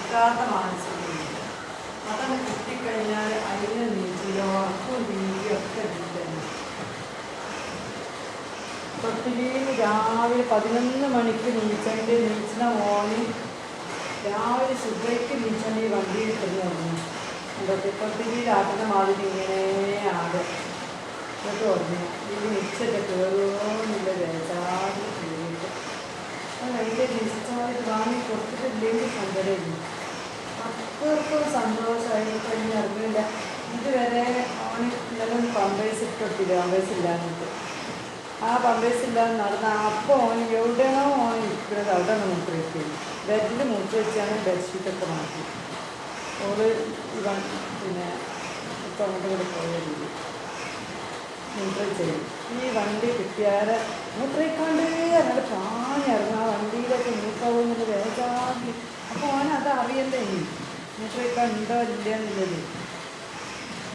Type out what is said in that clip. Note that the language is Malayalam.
കിട്ടാത്ത മാനസികത. അതൊന്ന് കിട്ടിക്കഴിഞ്ഞാൽ അതിന് നീറ്റിലോ ഉറപ്പും തീയും ഒക്കെ കിട്ടുന്നു. തൊട്ടിലിയിൽ രാവിലെ 11 മണിക്ക് നീച്ചിന മോന് രാവിലെ സുബൈക്ക് നീച്ചണ്ടി വണ്ടി കിട്ടുന്നു പറഞ്ഞു. എന്തൊക്കെ തൊട്ടിലിയിലാക്കുന്ന മാതിരി ഇങ്ങനെ ആട് എന്നിട്ട് പറഞ്ഞു ഇത് മിച്ചൊക്കെ കയറുമെന്നില്ല വേദാതി കേട്ട് അതിൻ്റെ ഡിസ്ചാർജ് വാങ്ങി കൊടുത്തിട്ടില്ലെങ്കിൽ സങ്കടമില്ല. അത്രക്കും സന്തോഷമായി കഴിഞ്ഞ് ഇറങ്ങില്ല. ഇതുവരെ ഓന് ഇന്നലെ പമ്പേഴ്സ് ഇട്ടിട്ടില്ല, പമ്പേഴ്സ് ഇല്ലാന്നിട്ട്. ആ പമ്പേഴ്സ് ഇല്ലാതെ നടന്ന അപ്പോൾ ഓന് എവിടെയാണോ ഓന് ഇരിക്കുന്നത് അവിടെ നിന്ന് മൂത്രയിക്കുന്നു. ബെഡിൽ മൂത്ര വെച്ചാണ് ബെഡ്ഷീറ്റൊക്കെ മാറ്റി. ഓള് പിന്നെ ഇപ്പം അങ്ങോട്ട് കൂടെ പോയത് മൂത്ര ചെയ്യും. ഈ വണ്ടി കിട്ടിയാൽ മൂത്രയിക്കാണ്ട് അങ്ങോട്ട് പാഞ്ഞിറങ്ങും. ആ വണ്ടിയിലൊക്കെ മൂത്രമാകുന്നത് വേഗാക്കി. അപ്പോൾ ഓൻ അത് അറിയണ്ടേ ഇനി മൂത്രയിക്കാൻ ഉണ്ടോ ഇല്ല എന്നുള്ളത്.